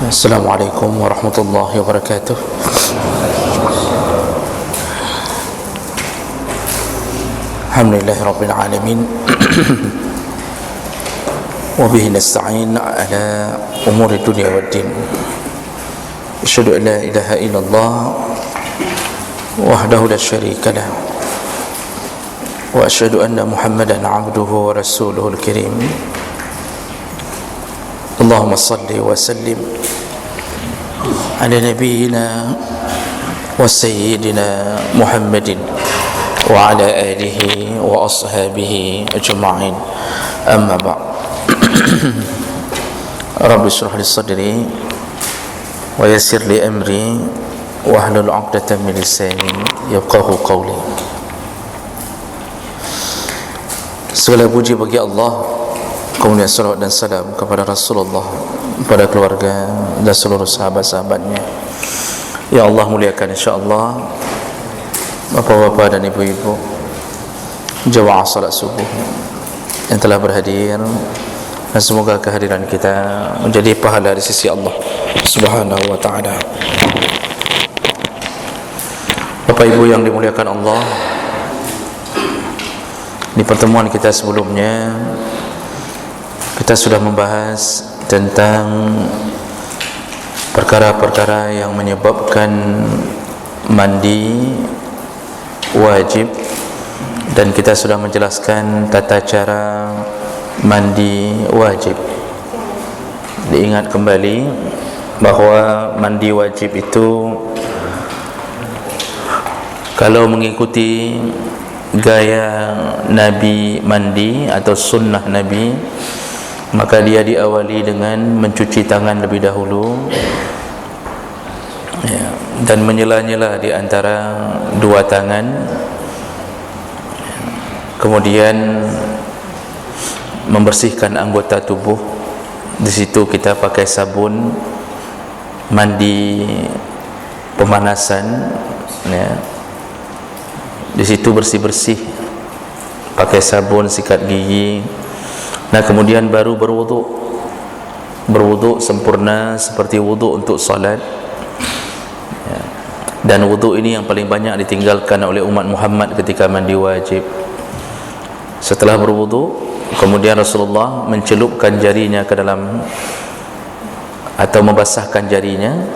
Assalamualaikum warahmatullahi wabarakatuh. Alhamdulillahirabbil alamin. Wa bihi nasta'in ala umuri dunya waddin. Asyhadu an la ilaha illallah wahdahu la syarika lah. Wa asyhadu anna Muhammadan 'abduhu wa rasuluhul karim. Allahumma salli wa sallim ala nabiyyina wa sayyidina Muhammadin wa ala alihi wa ashabihi ajma'in. Amma ba'd. Rabbi shrah li sadri wa yassir li amri wa hlul 'uqdatam min lisani yafqahu qawli. Segala puji bagi Allah, kemudian salawat dan salam kepada Rasulullah, kepada keluarga dan seluruh sahabat-sahabatnya. Ya Allah, muliakan insyaAllah bapak-bapak dan ibu-ibu jamaah salat subuh yang telah berhadir, dan semoga kehadiran kita menjadi pahala di sisi Allah Subhanahu wa ta'ala. Bapak ibu yang dimuliakan Allah, di pertemuan kita sebelumnya kita sudah membahas tentang perkara-perkara yang menyebabkan mandi wajib, dan kita sudah menjelaskan tata cara mandi wajib. Diingat kembali bahawa mandi wajib itu kalau mengikuti gaya Nabi mandi atau sunnah Nabi, maka dia diawali dengan mencuci tangan lebih dahulu, ya, dan menyela-nyela di antara dua tangan, kemudian membersihkan anggota tubuh. Di situ kita pakai sabun mandi pemanasan, ya. Di situ bersih-bersih pakai sabun sikat gigi. Nah, kemudian baru berwuduk sempurna seperti wuduk untuk salat, ya. Dan wuduk ini yang paling banyak ditinggalkan oleh umat Muhammad ketika mandi wajib. Setelah berwuduk, kemudian Rasulullah mencelupkan jarinya ke dalam atau membasahkan jarinya,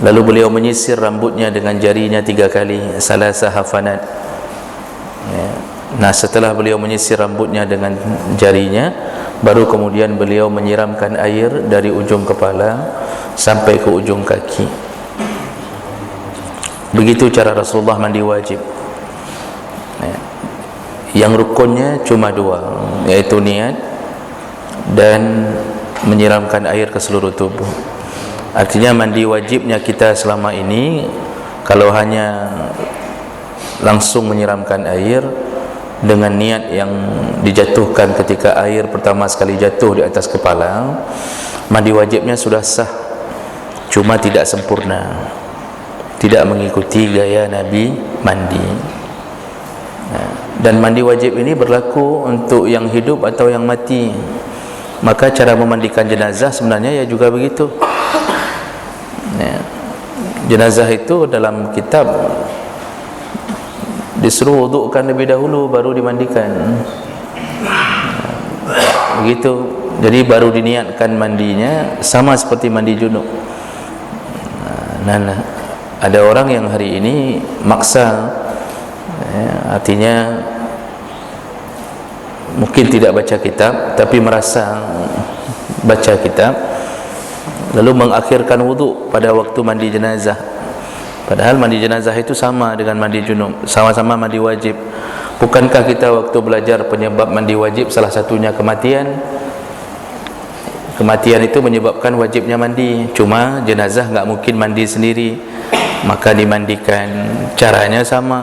lalu beliau menyisir rambutnya dengan jarinya 3 kali, salasa hafanat, ya. Nah, setelah beliau menyisir rambutnya dengan jarinya, baru kemudian beliau menyiramkan air dari ujung kepala sampai ke ujung kaki. Begitu cara Rasulullah mandi wajib, ya. Yang rukunnya cuma 2, yaitu niat dan menyiramkan air ke seluruh tubuh. Artinya mandi wajibnya kita selama ini, kalau hanya langsung menyiramkan air dengan niat yang dijatuhkan ketika air pertama sekali jatuh di atas kepala, mandi wajibnya sudah sah, cuma tidak sempurna, tidak mengikuti gaya Nabi mandi. Dan mandi wajib ini berlaku untuk yang hidup atau yang mati. Maka cara memandikan jenazah sebenarnya ya juga begitu, ya. Jenazah itu dalam kitab disuruh wudukkan lebih dahulu baru dimandikan, begitu. Jadi baru diniatkan mandinya, sama seperti mandi junub. Nah, ada orang yang hari ini maksa, ya, artinya mungkin tidak baca kitab tapi merasa baca kitab, lalu mengakhirkan wuduk pada waktu mandi jenazah. Padahal mandi jenazah itu sama dengan mandi junub, sama-sama mandi wajib. Bukankah kita waktu belajar penyebab mandi wajib salah satunya kematian? Kematian itu menyebabkan wajibnya mandi. Cuma jenazah enggak mungkin mandi sendiri, maka dimandikan. Caranya sama,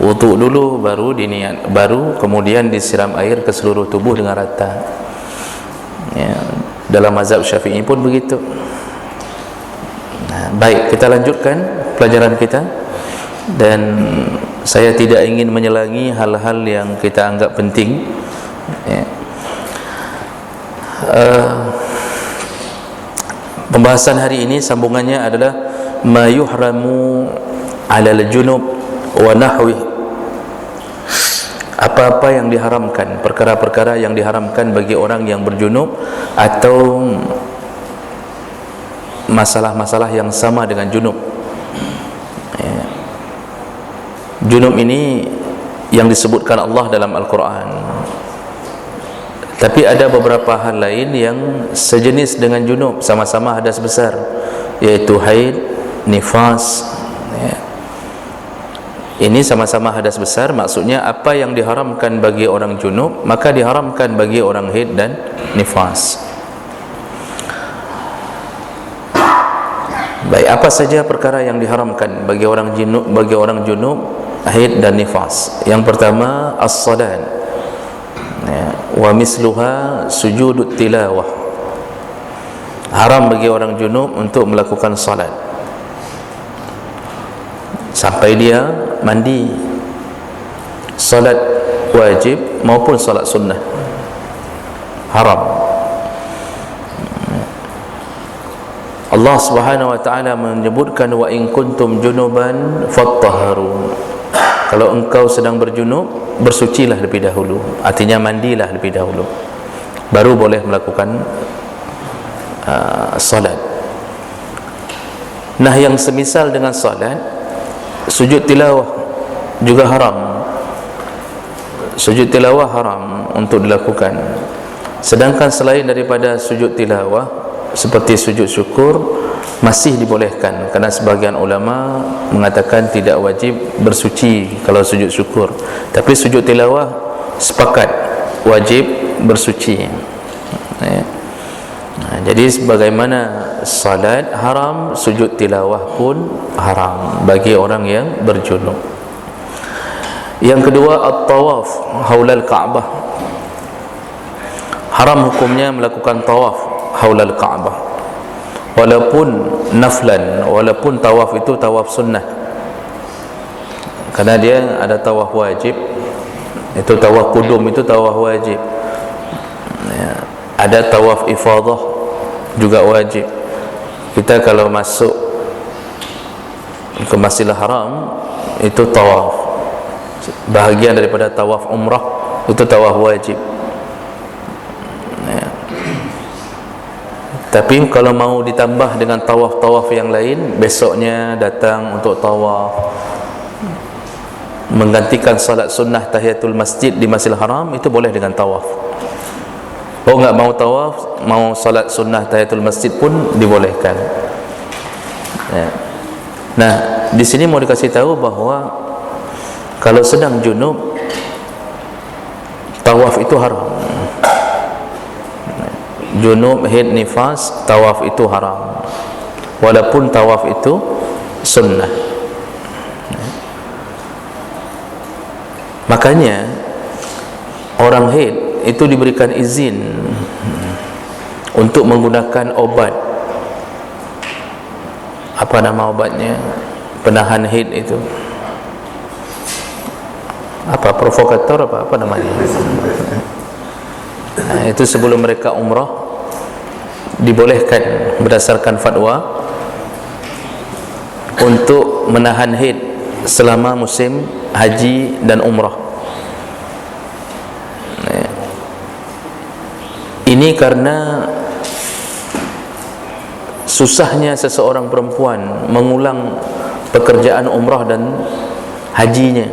wuduk dulu baru diniat, baru kemudian disiram air ke seluruh tubuh dengan rata, ya. Dalam mazhab Syafi'i pun begitu. Nah, baik, kita lanjutkan pelajaran kita, dan saya tidak ingin menyelangi hal-hal yang kita anggap penting, ya. Pembahasan hari ini sambungannya adalah ma yuhramu 'alal junub wa nahwi. Apa-apa yang diharamkan, perkara-perkara yang diharamkan bagi orang yang berjunub atau masalah-masalah yang sama dengan junub. Junub ini yang disebutkan Allah dalam Al-Quran, tapi ada beberapa hal lain yang sejenis dengan junub, sama-sama hadas besar, yaitu haid, nifas. Ini sama-sama hadas besar. Maksudnya apa yang diharamkan bagi orang junub, maka diharamkan bagi orang haid dan nifas. Baik, apa saja perkara yang diharamkan bagi orang junub, haid dan nifas? Yang pertama, as-salat, wa misluha sujudut tilawah. Haram bagi orang junub untuk melakukan salat sampai dia mandi, salat wajib maupun salat sunnah, haram. Allah Subhanahu wa taala menyebutkan, wa in kuntum junuban fattahharu. Kalau engkau sedang berjunub, bersucilah lebih dahulu. Artinya mandilah lebih dahulu, baru boleh melakukan salat. Nah, yang semisal dengan salat, sujud tilawah juga haram. Sujud tilawah haram untuk dilakukan. Sedangkan selain daripada sujud tilawah, seperti sujud syukur, masih dibolehkan, kerana sebagian ulama mengatakan tidak wajib bersuci kalau sujud syukur, tapi sujud tilawah sepakat wajib bersuci. Jadi sebagaimana salat haram, sujud tilawah pun haram bagi orang yang berjunub. Yang kedua, at-tawaf haulal Ka'bah. Haram hukumnya melakukan tawaf haulal Ka'bah, walaupun naflan, walaupun tawaf itu tawaf sunnah, kerana dia ada tawaf wajib, itu tawaf qudum, itu tawaf wajib. Ada tawaf ifadah juga wajib. Kita kalau masuk ke Masjidil Haram, itu tawaf, bahagian daripada tawaf umrah, itu tawaf wajib. Tapi kalau mau ditambah dengan tawaf-tawaf yang lain, besoknya datang untuk tawaf, menggantikan salat sunnah tahiyatul masjid di Masjidil Haram, itu boleh dengan tawaf. Oh, enggak mau tawaf, mau salat sunnah tahiyatul masjid pun dibolehkan. Nah, di sini mau dikasih tahu bahawa kalau sedang junub, tawaf itu haram. Junub, haid, nifas, tawaf itu haram, walaupun tawaf itu sunnah. Makanya orang haid itu diberikan izin untuk menggunakan obat. Apa nama obatnya? Penahan haid itu apa? Provokator apa namanya? Nah, itu sebelum mereka umrah dibolehkan berdasarkan fatwa untuk menahan haid selama musim haji dan umrah. Ini karena susahnya seseorang perempuan mengulang pekerjaan umrah dan hajinya.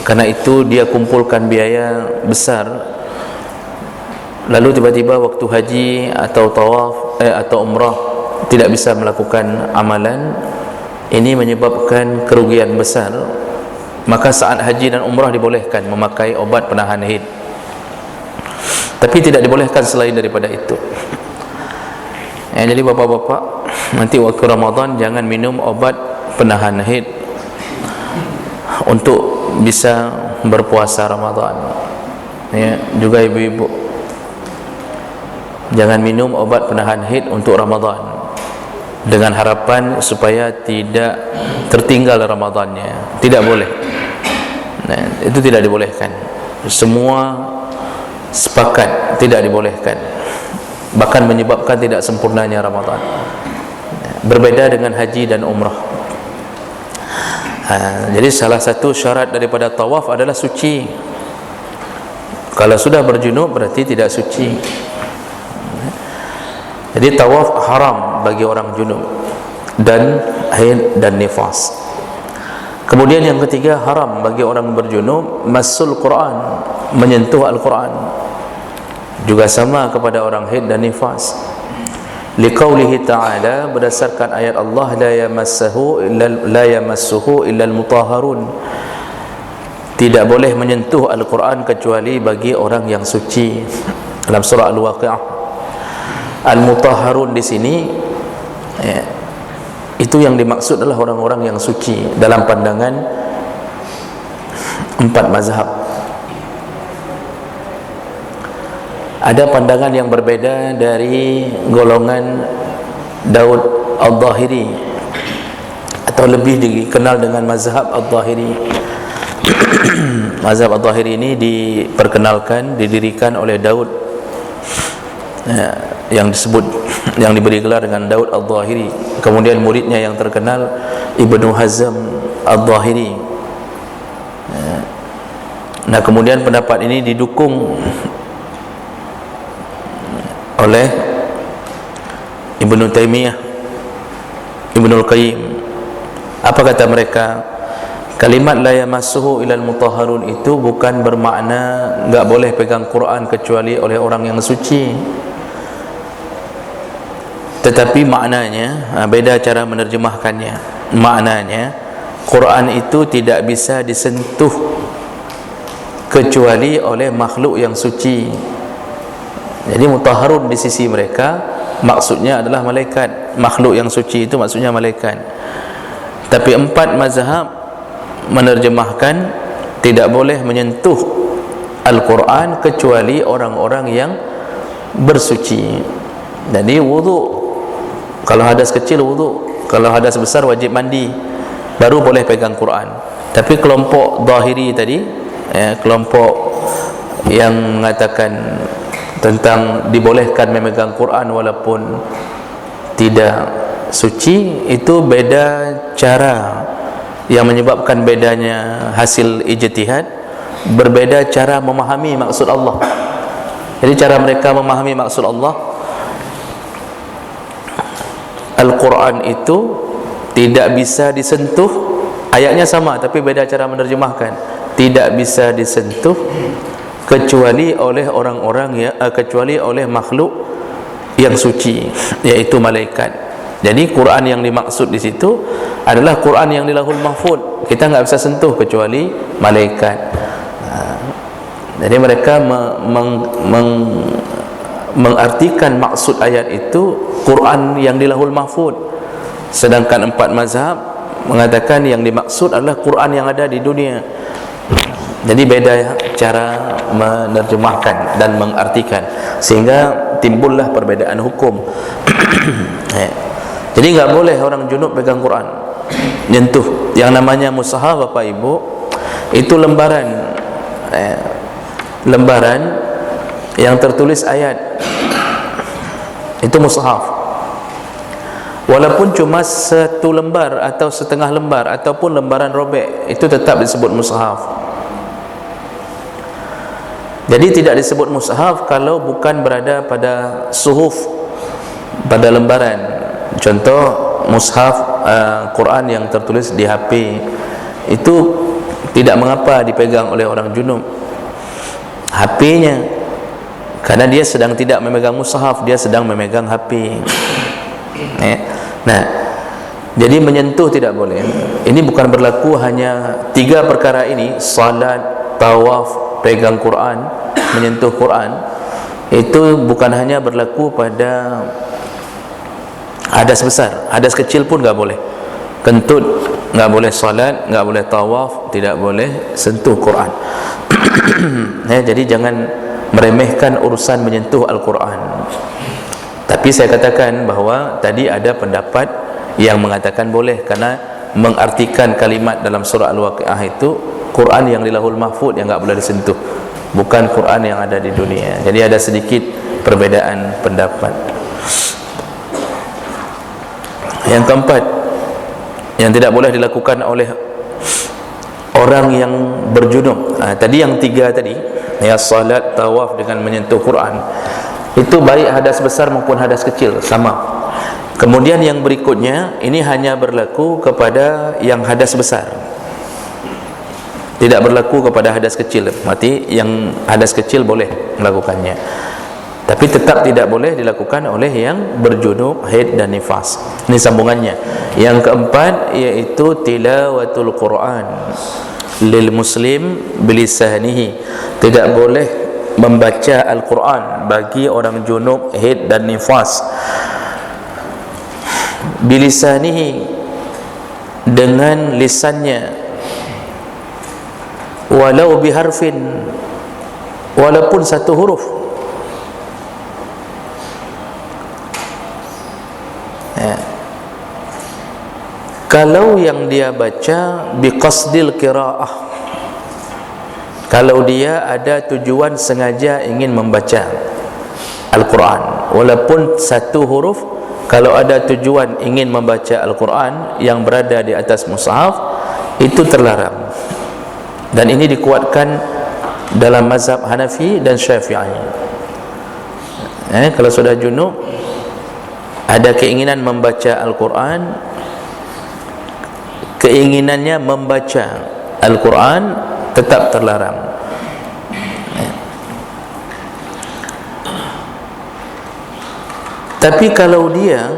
Karena itu dia kumpulkan biaya besar, lalu tiba-tiba waktu haji atau tawaf atau umrah tidak bisa melakukan amalan. Ini menyebabkan kerugian besar. Maka saat haji dan umrah dibolehkan memakai obat penahan haid, tapi tidak dibolehkan selain daripada itu. Jadi bapak-bapak, nanti waktu Ramadan jangan minum obat penahan haid untuk bisa berpuasa Ramadan. Juga ibu-ibu, jangan minum obat penahan haid untuk Ramadan dengan harapan supaya tidak tertinggal Ramadannya. Tidak boleh. Itu tidak dibolehkan. Semua sepakat tidak dibolehkan, bahkan menyebabkan tidak sempurnanya Ramadan. berbeda dengan haji dan umrah. Jadi salah satu syarat daripada tawaf adalah suci. Kalau sudah berjunub berarti tidak suci. Jadi tawaf haram bagi orang junub dan haid dan nifas. Kemudian yang ketiga, haram bagi orang berjunub massul Quran, menyentuh Al-Quran. Juga sama kepada orang haid dan nifas. Liqaulihi ta'ala, berdasarkan ayat Allah, la yamassuhu illa al-mutahharun, tidak boleh menyentuh Al-Quran kecuali bagi orang yang suci. Dalam surah Al-Waqi'ah, al-mutahharun di sini itu yang dimaksud adalah orang-orang yang suci dalam pandangan 4 mazhab. Ada pandangan yang berbeda dari golongan Daud Al-Zahiri, atau lebih dikenal dengan mazhab Al-Zahiri. Mazhab Al-Zahiri ini diperkenalkan, didirikan oleh Daud, yang diberi gelar dengan Daud Al-Zahiri. Kemudian muridnya yang terkenal Ibnu Hazm Al-Zahiri. Nah, kemudian pendapat ini didukung oleh Ibnu Taimiyah, Ibnu Al-Qayyim. Apa kata mereka? Kalimat la yamassuhu ilal mutahharun itu bukan bermakna enggak boleh pegang Quran kecuali oleh orang yang suci. Tetapi maknanya, beda cara menerjemahkannya. Maknanya, Quran itu tidak bisa disentuh kecuali oleh makhluk yang suci. Jadi mutahharun di sisi mereka maksudnya adalah malaikat. Makhluk yang suci itu maksudnya malaikat. Tapi 4 mazhab menerjemahkan tidak boleh menyentuh Al-Quran kecuali orang-orang yang bersuci. Jadi wudu, kalau hadas kecil wudu, kalau hadas besar wajib mandi, baru boleh pegang Quran. Tapi kelompok Zahiri tadi, kelompok yang mengatakan tentang dibolehkan memegang Quran walaupun tidak suci, itu beda cara. Yang menyebabkan bedanya hasil ijtihad, berbeda cara memahami maksud Allah. Jadi cara mereka memahami maksud Allah, Al-Quran itu tidak bisa disentuh, ayatnya sama tapi beda cara menerjemahkan. Tidak bisa disentuh kecuali oleh orang-orang kecuali oleh makhluk yang suci, yaitu malaikat. Jadi Quran yang dimaksud di situ adalah Quran yang di Lauhul Mahfuz. Kita enggak bisa sentuh kecuali malaikat. Jadi mereka mengartikan maksud ayat itu Quran yang di Lauhul Mahfuz. Sedangkan 4 mazhab mengatakan yang dimaksud adalah Quran yang ada di dunia. Jadi beda cara menerjemahkan dan mengartikan, sehingga timbullah perbedaan hukum. Jadi enggak boleh orang junub pegang Quran, nyentuh. Yang namanya mushaf, Bapak Ibu, itu lembaran yang tertulis ayat, itu mushaf. Walaupun cuma 1 lembar atau setengah lembar ataupun lembaran robek, itu tetap disebut mushaf. Jadi tidak disebut mushaf kalau bukan berada pada suhuf, pada lembaran. Contoh mushaf Quran yang tertulis di HP, itu tidak mengapa dipegang oleh orang junub HP-nya, karena dia sedang tidak memegang mushaf, dia sedang memegang HP. Nah, jadi menyentuh tidak boleh. Ini bukan berlaku hanya 3 perkara ini: salat, tawaf, pegang Quran, menyentuh Quran. Itu bukan hanya berlaku pada hadas besar, hadas kecil pun enggak boleh. Kentut enggak boleh, salat enggak boleh, tawaf tidak boleh, sentuh Quran. Jadi jangan meremehkan urusan menyentuh Al-Quran. Tapi saya katakan bahawa tadi ada pendapat yang mengatakan boleh, karena mengartikan kalimat dalam surah Al-Waqi'ah itu Quran yang di Lauhul Mahfuz yang enggak boleh disentuh, bukan Quran yang ada di dunia. Jadi ada sedikit perbedaan pendapat. Yang keempat, yang tidak boleh dilakukan oleh orang yang berjunub. Tadi yang tiga tadi, ya, salat, tawaf dengan menyentuh Quran, itu baik hadas besar maupun hadas kecil sama. Kemudian yang berikutnya, ini hanya berlaku kepada yang hadas besar, tidak berlaku kepada hadas kecil. Berarti yang hadas kecil boleh melakukannya, tapi tetap tidak boleh dilakukan oleh yang berjunub, haid dan nifas. Ini sambungannya. Yang keempat yaitu tilawatul Quran lil muslim bilisanihi. Tidak boleh membaca Al-Quran bagi orang junub, haid dan nifas bilisanihi, dengan lisannya, walau biharfin, walaupun satu huruf. Kalau yang dia baca biqasdil qiraah, kalau dia ada tujuan sengaja ingin membaca Al-Quran walaupun satu huruf, kalau ada tujuan ingin membaca Al-Quran yang berada di atas mushaf, itu terlarang. Dan ini dikuatkan dalam mazhab Hanafi dan Syafi'i. Kalau sudah junub, ada keinginan membaca Al-Quran, keinginannya membaca Al-Quran tetap terlarang. Tapi kalau dia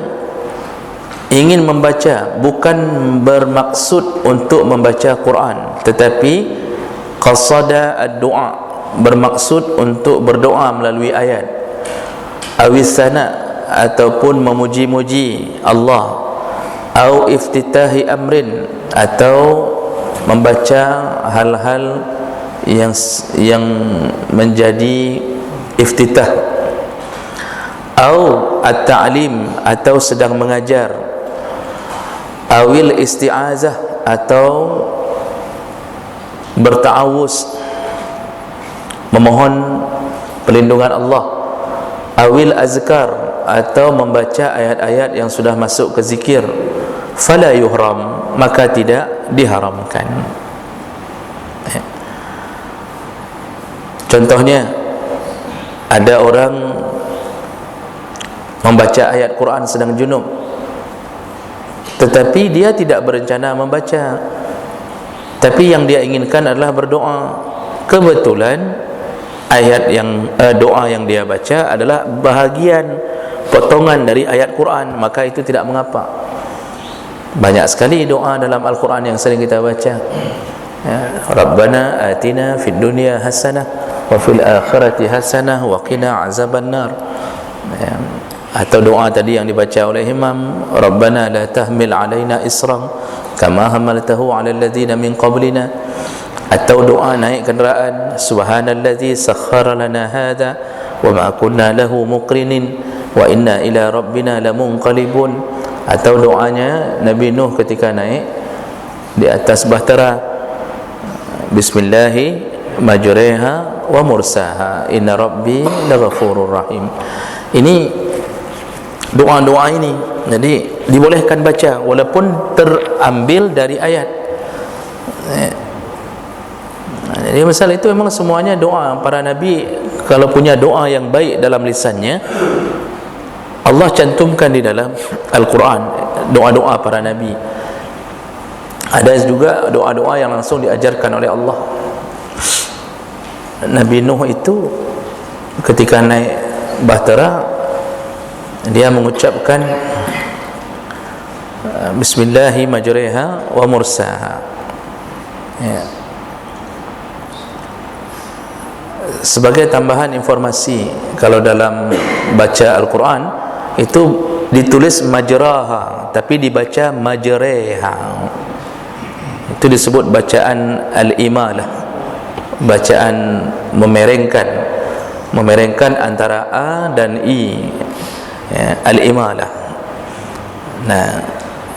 ingin membaca, bukan bermaksud untuk membaca Quran, tetapi qasada ad-du'a, bermaksud untuk berdoa melalui ayat, awisana, ataupun memuji-muji Allah, au iftitahi amrin, atau membaca hal-hal yang menjadi iftitah, au at-ta'lim, atau sedang mengajar, awil isti'azah, atau berta'awuz, memohon perlindungan Allah, awil azkar, atau membaca ayat-ayat yang sudah masuk ke zikir, fala yuhram, maka tidak diharamkan. Contohnya, ada orang membaca ayat Quran sedang junub, tetapi dia tidak berencana membaca, tapi yang dia inginkan adalah berdoa. Kebetulan ayat yang doa yang dia baca adalah bahagian potongan dari ayat Quran, maka itu tidak mengapa. Banyak sekali doa dalam Al-Quran yang sering kita baca, ya, Rabbana atina fid dunya hasanah wa fil akhirati hasanah wa qina azabannar, ya. Atau doa tadi yang dibaca oleh imam, Rabbana la tahmil alaina isran kama hamaltahu ala alladhina min qablina. Atau doa naik kenderaan, subhanalladzi sakhkhara lana hadha wa ma kunna lahu muqrinin wa inna ila rabbina lamunqalibun. Atau doanya Nabi Nuh ketika naik di atas bahtera, bismillahi majreha wa mursaha inna rabbi laghafurur rahim. Ini doa-doa ini jadi dibolehkan baca walaupun terambil dari ayat. Jadi masalah itu memang semuanya doa para nabi. Kalau punya doa yang baik dalam lisannya, Allah cantumkan di dalam Al-Quran doa-doa para nabi. Ada juga doa-doa yang langsung diajarkan oleh Allah. Nabi Nuh itu ketika naik bahtera, dia mengucapkan bismillahi majreha wa mursaha, ya. Sebagai tambahan informasi, kalau dalam baca Al-Quran itu ditulis majraha tapi dibaca majreha, itu disebut bacaan al-imalah, bacaan memerengkan antara a dan i, ya, al-imalah. Nah,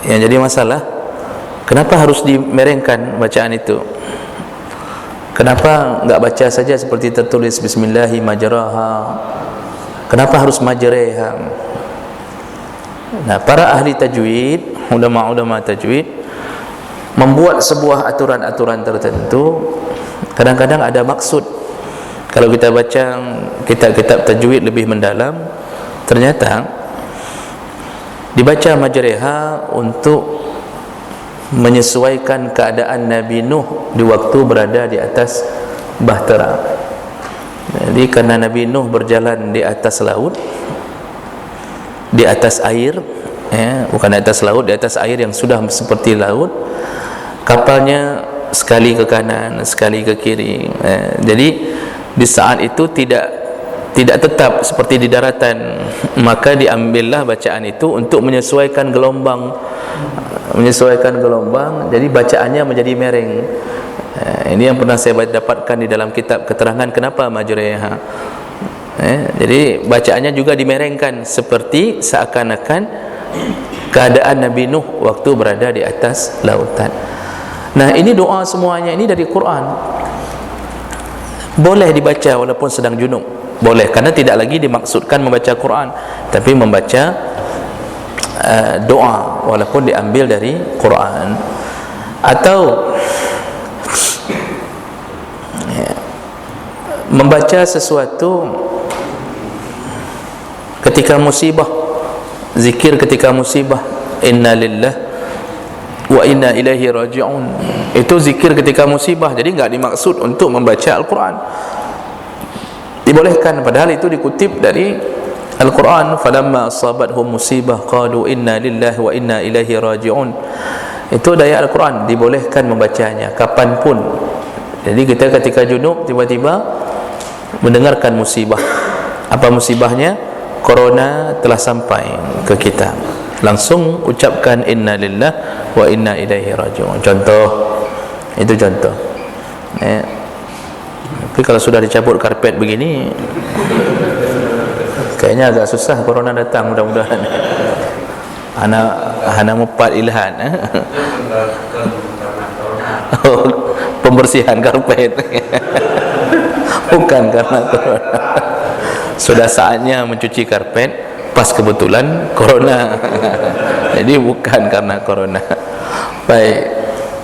yang jadi masalah, kenapa harus dimerengkan bacaan itu? Kenapa enggak baca saja seperti tertulis bismillahi majraha? Kenapa harus majreha? Nah, para ahli tajwid, ulama-ulama tajwid membuat sebuah aturan-aturan tertentu, kadang-kadang ada maksud. Kalau kita baca kitab-kitab tajwid lebih mendalam, ternyata dibaca majriha untuk menyesuaikan keadaan Nabi Nuh di waktu berada di atas bahtera. Jadi karena Nabi Nuh berjalan di atas laut, di atas air, bukan di atas laut, di atas air yang sudah seperti laut, kapalnya sekali ke kanan, sekali ke kiri. Jadi di saat itu tidak tetap seperti di daratan, maka diambillah bacaan itu untuk menyesuaikan gelombang, jadi bacaannya menjadi mereng. Ini yang pernah saya dapatkan di dalam kitab keterangan kenapa majriha. Jadi bacaannya juga dimerengkan seperti seakan-akan keadaan Nabi Nuh waktu berada di atas lautan. Nah, ini doa semuanya ini dari Quran. Boleh dibaca walaupun sedang junub. Boleh, karena tidak lagi dimaksudkan membaca Quran, tapi membaca doa walaupun diambil dari Quran. Atau membaca sesuatu ketika musibah, zikir ketika musibah, inna lillah wa inna ilaihi raji'un, itu zikir ketika musibah. Jadi enggak dimaksud untuk membaca Al-Quran, dibolehkan, padahal itu dikutip dari Al-Quran. Falamma asabathum musibah qalu inna lillahi wa inna ilaihi raji'un, itu ayat Al-Quran, dibolehkan membacanya kapanpun. Jadi kita ketika junub tiba-tiba mendengarkan musibah. Apa musibahnya? Corona telah sampai ke kita, langsung ucapkan inna lillah wa inna ilaihi raji'un. Contoh, itu contoh. Tapi kalau sudah dicabut karpet begini, kayaknya agak susah corona datang. Mudah-mudahan anak mupat ilhan. Pembersihan karpet. Bukan karena corona. Sudah saatnya mencuci karpet, pas kebetulan corona. Jadi bukan karena corona. Baik.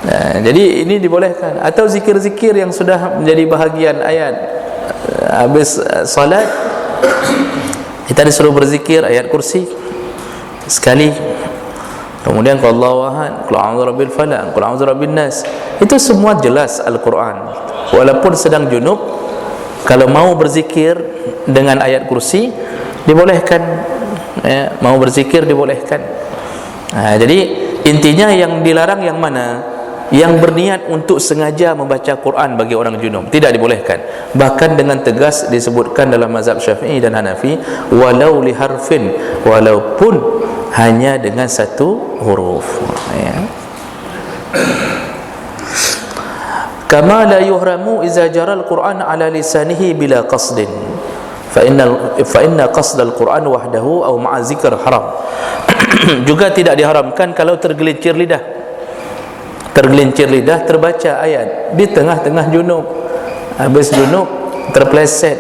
Nah, jadi ini dibolehkan. Atau zikir-zikir yang sudah menjadi bahagian ayat. Habis salat kita disuruh berzikir ayat kursi sekali. Kemudian qul Allahu ahad, qul a'udzu birabbil falaq, qul a'udzu birabbin nas. Itu semua jelas Al-Quran. Walaupun sedang junub, kalau mau berzikir dengan ayat kursi dibolehkan, mau berzikir dibolehkan. Jadi intinya yang dilarang yang mana? Yang berniat untuk sengaja membaca Quran bagi orang junub tidak dibolehkan. Bahkan dengan tegas disebutkan dalam mazhab Syafi'i dan Hanafi, walau li harfin, walaupun hanya dengan satu huruf. Kama la yuhramu iza jara al-Quran ala lisanihi bila qasdin, fa inna qasd al-Quran wahdahu aw ma'a zikr haram. Juga tidak diharamkan kalau tergelincir lidah terbaca ayat di tengah-tengah junub. Habis junub terpleset,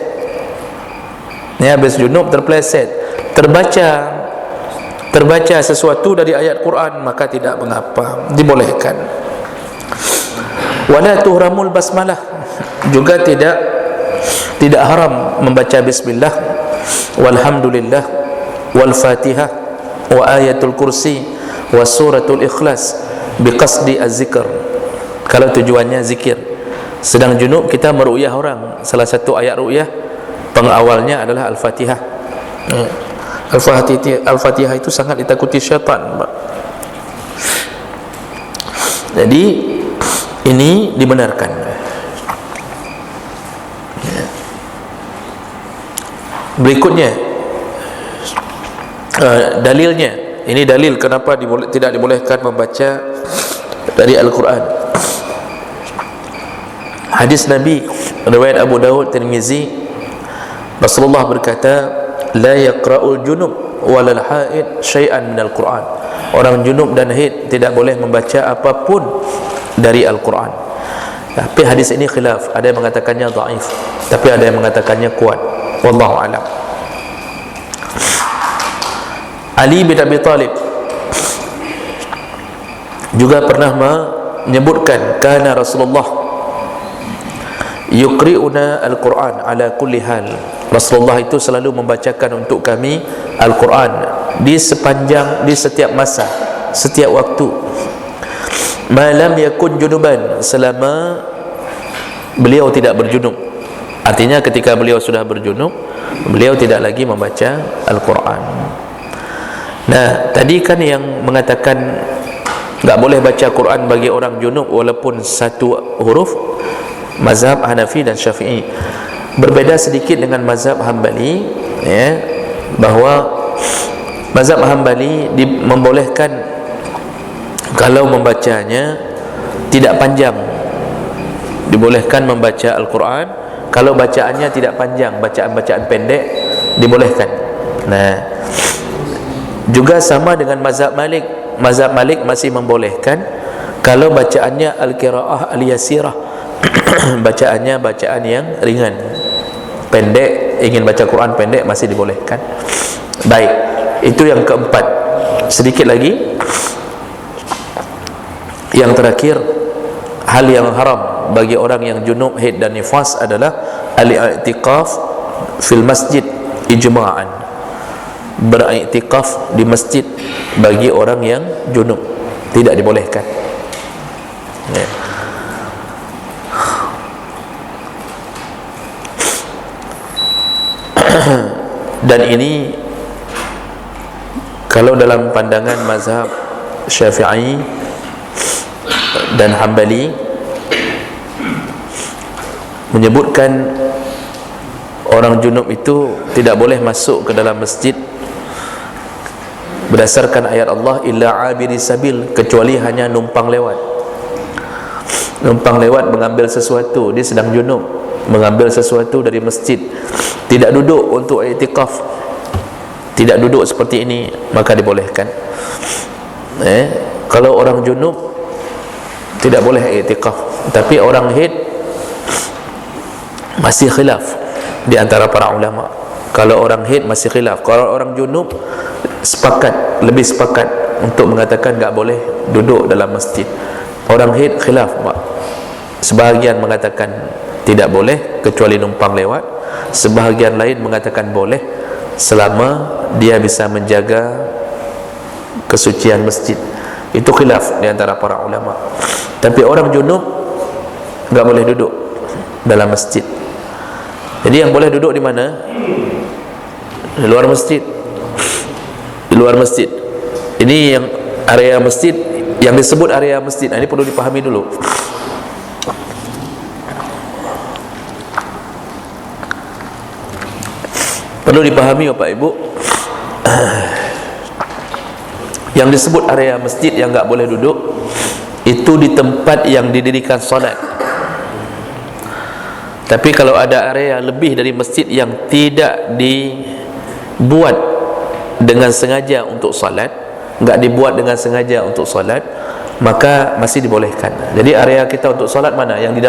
terbaca sesuatu dari ayat Quran, maka tidak mengapa, dibolehkan. Wala tuhramul basmalah, juga tidak haram membaca bismillah, walhamdulillah, wal fatihah, wa ayatul kursi, wa suratul ikhlas biqasdi az-zikr, kalau tujuannya zikir. Sedang junub kita meru'yah orang, salah satu ayat ru'yah pengawalnya adalah Al-Fatihah. Al-Fatihah itu sangat ditakuti syaitan. Jadi ini dibenarkan. Berikutnya dalilnya. Ini dalil kenapa tidak dibolehkan membaca dari Al-Quran. Hadis Nabi riwayat Abu Dawud, Tirmizi, Rasulullah berkata, la yaqra'ul junub walal haid syai'an minal Quran. Orang junub dan haid tidak boleh membaca apapun dari Al-Quran. Tapi hadis ini khilaf, ada yang mengatakannya dhaif, tapi ada yang mengatakannya kuat. Wallahu a'lam. Ali bin Abi Talib juga pernah menyebutkan, kana Rasulullah yuqri'una al-Quran ala kulli hal. Rasulullah itu selalu membacakan untuk kami Al-Quran di setiap masa, setiap waktu. Malam yakun junuban, selama beliau tidak berjunub. Artinya ketika beliau sudah berjunub, beliau tidak lagi membaca Al-Quran. Nah, tadi kan yang mengatakan tak boleh baca Quran bagi orang junub walaupun satu huruf, mazhab Hanafi dan Syafi'i. Berbeza sedikit dengan mazhab Hambali, ya, bahawa mazhab Hambali membolehkan kalau membacanya tidak panjang, dibolehkan membaca Al-Quran kalau bacaannya tidak panjang, bacaan-bacaan pendek dibolehkan. Nah, juga sama dengan mazhab Malik. Mazhab Malik masih membolehkan kalau bacaannya al-qiraah al-yasirah, bacaannya bacaan yang ringan, pendek, ingin baca Quran pendek masih dibolehkan. Baik, itu yang keempat. Sedikit lagi, yang terakhir, hal yang haram bagi orang yang junub, haid dan nifas adalah al-i'tikaf fil masjid ijma'an. Beriktikaf di masjid bagi orang yang junub tidak dibolehkan, ya. Dan ini kalau dalam pandangan mazhab Syafi'i dan Hambali menyebutkan orang junub itu tidak boleh masuk ke dalam masjid berdasarkan ayat Allah, illa abiri sabil, kecuali hanya numpang lewat. Numpang lewat mengambil sesuatu, dia sedang junub, mengambil sesuatu dari masjid, tidak duduk untuk i'tikaf, tidak duduk seperti ini, maka dibolehkan. Kalau orang junub tidak boleh i'tikaf. Tapi orang haid masih khilaf di antara para ulama. Kalau orang haid masih khilaf. Kalau orang junub sepakat, lebih sepakat untuk mengatakan tak boleh duduk dalam masjid. Orang haid khilaf, sebahagian mengatakan tidak boleh kecuali numpang lewat, sebahagian lain mengatakan boleh selama dia bisa menjaga kesucian masjid. Itu khilaf di antara para ulama. Tapi orang junub tak boleh duduk dalam masjid. Jadi yang boleh duduk di mana? Di luar masjid. Di luar masjid. Ini yang area masjid, yang disebut area masjid. Ini perlu dipahami dulu. Perlu dipahami Bapak Ibu, yang disebut area masjid yang tak boleh duduk itu di tempat yang didirikan solat. Tapi kalau ada area lebih dari masjid yang tidak dibuat dengan sengaja untuk salat, enggak dibuat dengan sengaja untuk salat, maka masih dibolehkan. Jadi area kita untuk salat mana? Yang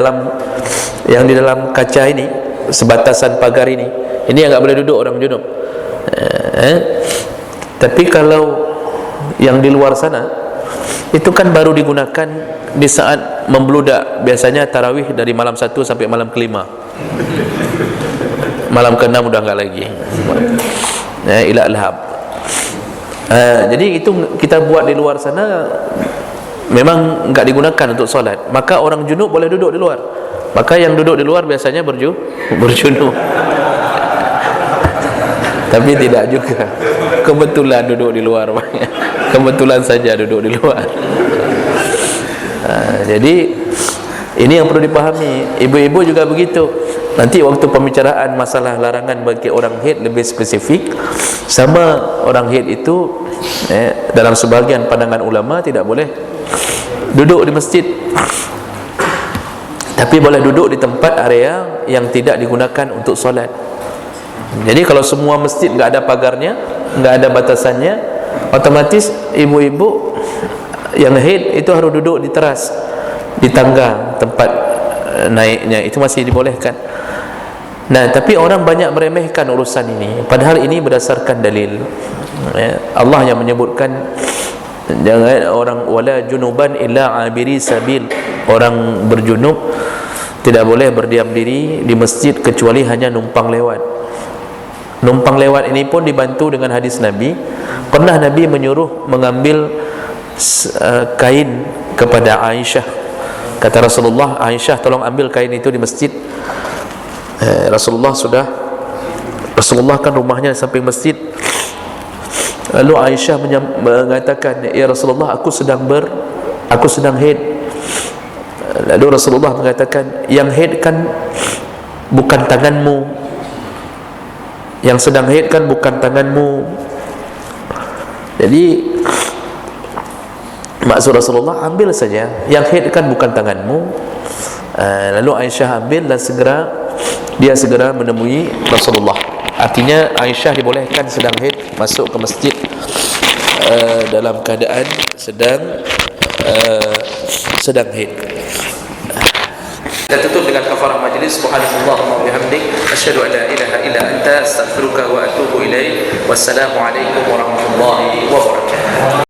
di dalam kaca ini, sebatasan pagar ini yang enggak boleh duduk orang junub. Tapi kalau yang di luar sana, itu kan baru digunakan di saat membludak. Biasanya tarawih dari malam 1 sampai malam ke-5. Malam ke-6 udah enggak lagi. Ila al-hab. Jadi itu kita buat di luar sana, memang enggak digunakan untuk solat. Maka orang junub boleh duduk di luar. Maka yang duduk di luar biasanya berjunub. Tapi tidak juga kebetulan duduk di luar. Kebetulan saja duduk di luar. Jadi ini yang perlu dipahami. Ibu-ibu juga begitu. Nanti waktu pembicaraan masalah larangan bagi orang haid lebih spesifik. Sama orang haid itu dalam sebahagian pandangan ulama tidak boleh duduk di masjid, tapi boleh duduk di tempat area yang tidak digunakan untuk solat. Jadi kalau semua masjid enggak ada pagarnya, enggak ada batasannya, otomatis ibu-ibu yang haid itu harus duduk di teras, di tangga tempat naiknya, itu masih dibolehkan. Nah, tapi orang banyak meremehkan urusan ini, padahal ini berdasarkan dalil. Allah yang menyebutkan jangan orang wala junuban illa abiri sabil, orang berjunub tidak boleh berdiam diri di masjid kecuali hanya numpang lewat. Numpang lewat ini pun dibantu dengan hadis Nabi. Pernah Nabi menyuruh mengambil kain kepada Aisyah. Kata Rasulullah, Aisyah tolong ambil kain itu di masjid. Rasulullah kan rumahnya samping masjid. Lalu Aisyah mengatakan, ya Rasulullah, aku sedang haid. Lalu Rasulullah mengatakan, yang haid kan bukan tanganmu, yang sedang haid kan bukan tanganmu. Jadi maksud Rasulullah, ambil saja, yang haid kan bukan tanganmu. Lalu Aisyah ambil dan dia segera menemui Rasulullah. Artinya Aisyah dibolehkan sedang haid masuk ke masjid dalam keadaan sedang haid. Kita tutup dengan kafarah majlis. Subhanallah wa bihamdik, asyhadu an la ilaha illa anta, astaghfiruka wa atubu ilaik. Wassalamu alaikum warahmatullahi wabarakatuh.